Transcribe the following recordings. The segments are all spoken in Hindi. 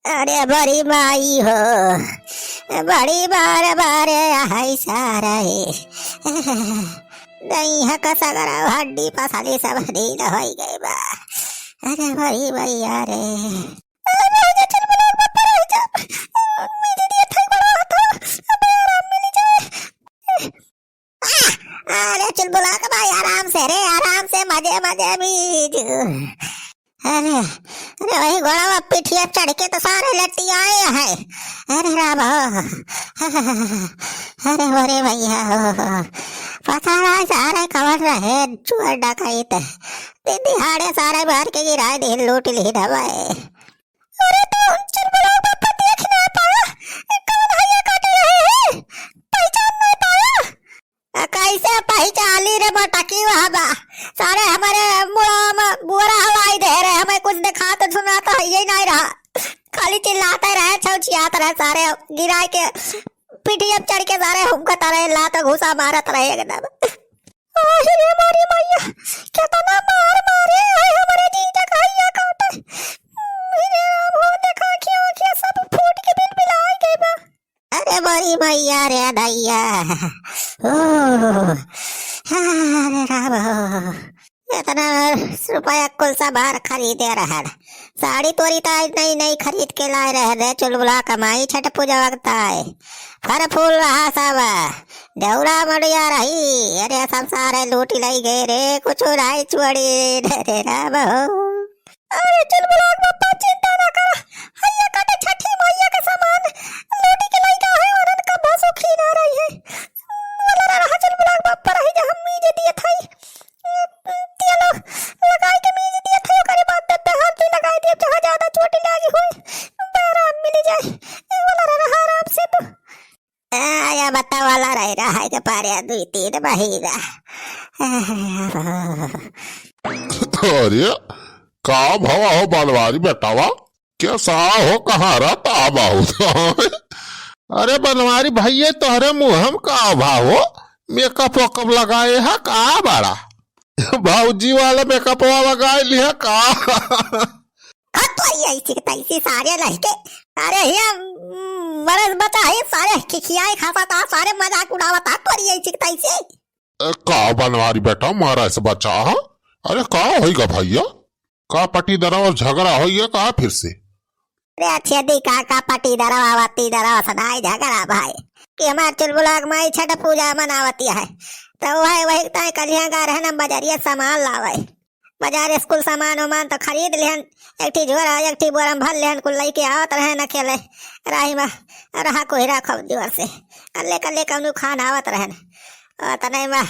अरे बड़ी माई हो, बड़ी बार बार आई सारा नहीं है कसगर हड्डी पसली सब ढील हो गई बा। अरे बड़ी भैया रे अरे चुलबुला के भाई आराम से रे, आराम से मजे मजे बीज। अरे अरे वही घोड़ा पिठिया चढ़ के तो सारे लट्टी आए हैं। अरे राम अरे अरे भैया पता ना सारे खबर रहे चुअर डकैत दिहाड़े सारे भर के गिराए दिन लूट ली दबाए। अरे तो चुलबुला पापा देख ना पाया कौन भैया काट रहे हैं, पहचान नहीं पाया। कैसे पहचानी रे मटकी वहाँ बा, सारे हमारे मुड़ा बुरा हवाई दे रहे, हमें कुछ दिखा तो सुना तो यही नहीं रहा, खाली चिल्लाते रहे छौचियाते रहे, सारे गिराए के पीठिया चढ़ के सारे हुमकत रहे, लात घुसा मारत रहे एकदम। अरे मारी मैया कितना मार मारे हमारे जीजा कहिया काटे, मेरे राम हो देखा क्यों क्या सब फूट के बिल बिलाई गई बा। अरे बड़ी मैया रे दैया अरे राम इतना रुपया कुल सामान खरीदे रहा, साड़ी तोरी तो नई नई खरीद के लाए रहे, चुलबुला कमाई छठ पूजा वक्त आए, फल फूल रहा सब देवड़ा मड़िया रही। अरे सब सारे लूटी लाई गए रे, कुछ उड़ाई चुड़ी रे राम हो। अरे चुलबुला बापा चिंता ना कर, हैया काटे छठी मैया का सामान लूटी के लाई का है और उनका बस सुखी ना रही है। वाला रहा चुलबुला बापा रही जो हम मीजे दिए थाई तेलो लगाई के मीजे दिए थाई, करे बात पे हाथ लगाई दिए जहां ज्यादा चोट लगी हुई आराम मिल जाए। वाला रहा आराम से तो आया बता वाला रहा है के पारे दुई तीन महीना। अरे का भवा हो बनवारी बेटावा, कैसा हो, कहाँ रहता बाहू? अरे बनवारी भैया तोहरे मुँह हम का भाव हो, मेकअप वकअप लगाए है का बड़ा भाऊजी वाला मेकअप लगाए लिया का? तो ऐसी तैसी सारे लड़के सारे बरस बता है, सारे खिखियाए खाता था, सारे मजाक उड़ावता तो ऐसी तैसी का बनवारी बेटा मारा से बचा। अरे का होगा भैया, का पटी दरा और झगड़ा हो गया का फिर से? अरे अच्छे दी का पटी दरावती दरा सदाई झगड़ा भाई कि हमारे चुलबुला माई छठ पूजा मनावती है, तो वही वही तय कलिया का रहना बजारिया सामान लावे, बाजार स्कूल सामान उमान तो खरीद लेहन, एक ठी झोरा एक ठी बोरा भर लेहन, कुल लेके आवत रहे न खेले राही में रहा कोई रखो जोर से कल्ले कल्ले कौन खान आवत रहन तने में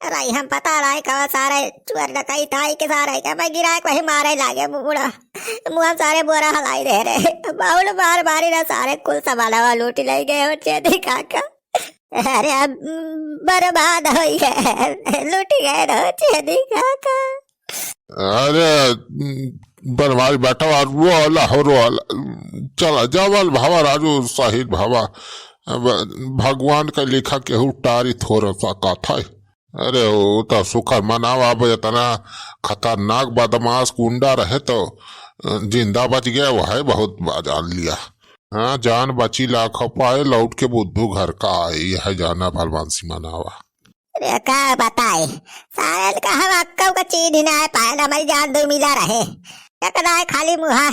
राही हम पता रहा कहा सारे चुअर डकाई थाई के सारे के मैं गिरा वही मारे लागे मुड़ा मुँह सारे बोरा हलाई दे रहे, बाउल बार बारी ना सारे कुल संभाला लूटी ले गए चेदी काका। अरे अब बर्बाद हो गए, लूटी गए रहो चेदी काका। अरे बनवारी बेटा रोला हो रोला, चला जवल भावा राजू साहिल भावा, भगवान का लिखा केहू टारी थोड़ा सा का था। अरे वो तो सुखर मनावा इतना खतरनाक बदमाश गुंडा रहे तो जिंदा बच गया, वो है बहुत बाजार लिया। हाँ जान बची लाख पाए, लौट के बुद्धू घर का आए, यह जाना भलवानसी मनावा। अरे क्या बताए सारे का हम अक्कव का चीज ही ना पाए, हमारी जान दो मिला रहे है खाली मुहा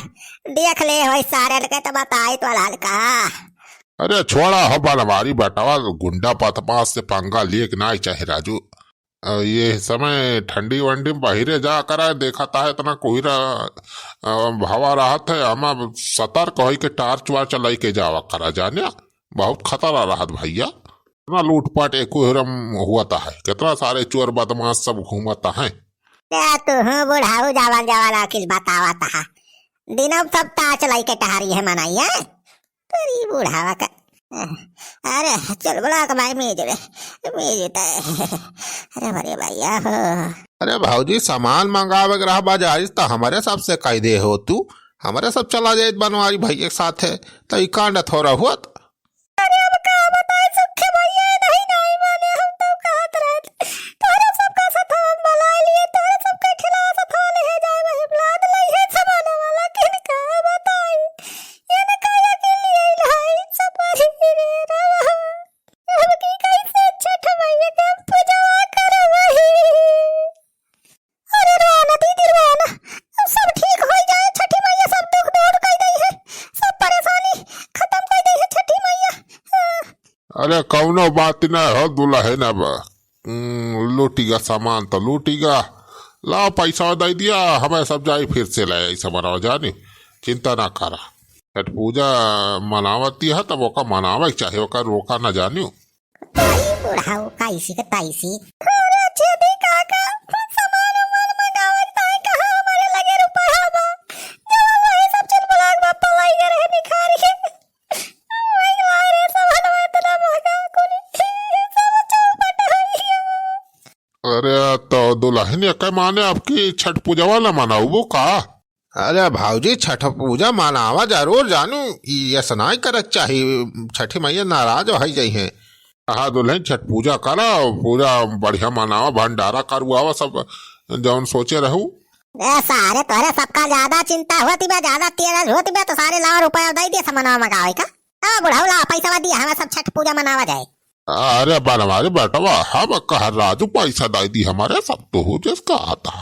देख ले हो सारे के तो बताए तो लाल का। अरे छोड़ा हो बनवारी बेटावा, गुंडा पतमास से पंगा लिए कि ना चाहे राजू, ये समय ठंडी वंडी बहिरे जा करा देखा है इतना कोहरा भावा रहा थे, हम सतर्क हो के टार्च वार्च लाई के जावा करा जाने, बहुत खतरा रहा भैया, इतना लूटपाट एक हुआ है, कितना सारे चोर बदमाश सब घूमता है। तू बुढ़ाऊ जवान जवान अखिल बतावा था दिनों सब टार्च लाई के टहरी है मनाइया तेरी बुढ़ावा का। अरे चल बुला कमाई मेज अरे बड़े भैया हो। अरे भाऊजी सामान मंगावे रहा बाजार तो हमारे सब से कह दे हो, तू हमारे सब चला जाए बनवारी भैया के साथ है तो ई कांड थोड़ा हुआ। अरे अब का बताए सुखे भैया नहीं नहीं माने हम तो कहत रहे तोरे सबका साथ हम बुला लिए, तोरे सबके खिलाफ साथ ले जाए वही बुला ले है सामान वाला किन का बताई ये अरे कौनो बात न हो दुल्हन अब लूटीगा सामान तो लूटीगा। ला पैसा दे दिया हमें सब जाई फिर से ले ऐसा मनाओ जानी चिंता ना करा। छठ पूजा मनावती है तब ओका मनावे चाहे ओका रोका न जानियो। ताई बुढ़ाऊ काईसी के ताईसी अरे छेदी काका सामान उमान मंगावत ताई कहां हमारे लगे रुपया बा जब वही सब चल ब्लॉग बापा लाई गए रहे निखारी के वही लाई रे सामान में इतना महंगा कोनी सब चौपट है। अरे तो दुल्हन के माने आपकी छठ पूजा वाला मनाऊ वो का। अरे भाऊजी छठ पूजा मनावा जरूर जानू ऐसा नहीं करक चाहिए छठी मैया नाराज हो जाई है। हाँ दुल्हन छठ पूजा करा पूरा बढ़िया मनावा भंडारा करवावा सब जौन सोचे रहू। सारे तोरे सबका ज्यादा चिंता होती बा ज्यादा तेज होती बा तो सारे लाख रुपया दे दिए सामान मंगावे का। बुढ़ाऊ ला पैसा दिया हमें सब छठ पूजा मनावा जाए। अरे बनवारे बेटवा हम कह राजू पैसा दे दी हमारे सब तो हो जिसका आता।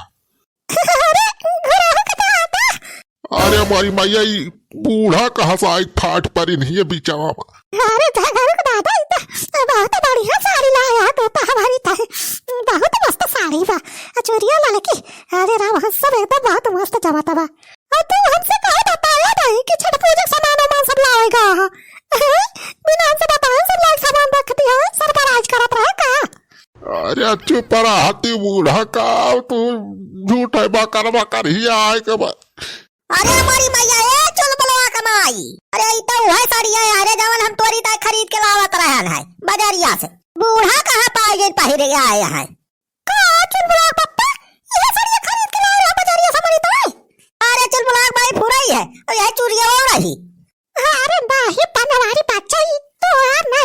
अरे हमारी मैया बूढ़ा कहाँ से आई ठाठ पर नहीं है बीचावा में। अरे दादा बहुत बढ़िया साड़ी लाया बेटा हमारी बहुत मस्त साड़ी बा चोरिया लाने की। अरे राम सब एकदम बहुत मस्त जमाता बा। और तू हमसे कहा बताया नहीं कि छठ पूजा सामान वामान सब लाएगा बिना हमसे बताए सब लाए सामान रख दिया सरकार आज करत रहे का। अरे चुप रहा हाथी बूढ़ा का तू झूठ है बाकर ही आए के बाद। अरे हमारी मैया ए चल बलवा कमाई। अरे इतना वह साड़ी है अरे जवन हम तोरी तक खरीद के लावत रहन है बाजारिया से। बूढ़ा कहां पाए गए पहिरे आए हैं का चल बलवा पप्पा ये साड़ी खरीद के लाए हैं बाजारिया से हमारी तो। अरे चल बलवा भाई फुराई है और यह चूड़ियां हो रही। अरे बाही बनवारी बच्चा तो यार ना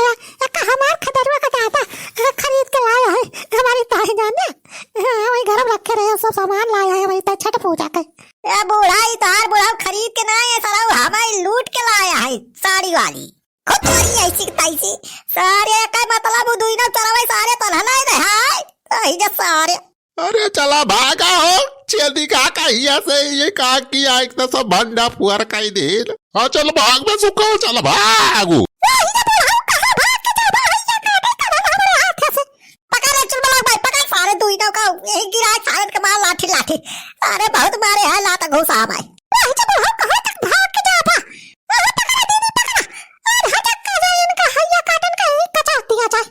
एक हमार खदरवा का दादा खरीद के लाया है हमारी ताई जाने वही घर में रखे रहे सब सामान लाया है वही छठ पूजा के। ए बुढ़ाई तार बुढ़ाऊ खरीद के ना है सारा हमारी लूट के लाया है साड़ी वाली खुद वाली ऐसी तैसी सारे का मतलब दुई ना चलावे सारे तलहना है हाय जे सारे। अरे चला भागा हो चेदी का कहिया से ये का किया एक तो सब भंडा पुअर कई दे। हाँ चल भाग में सुखो चल भागू। लाठी अरे बहुत मारे है लाता घुसा भाई कहां तक भाग के जा पा पकड़ा दीदी पकड़ा और हटक का जाए इनका हैया काटन का कचाती आ जाए।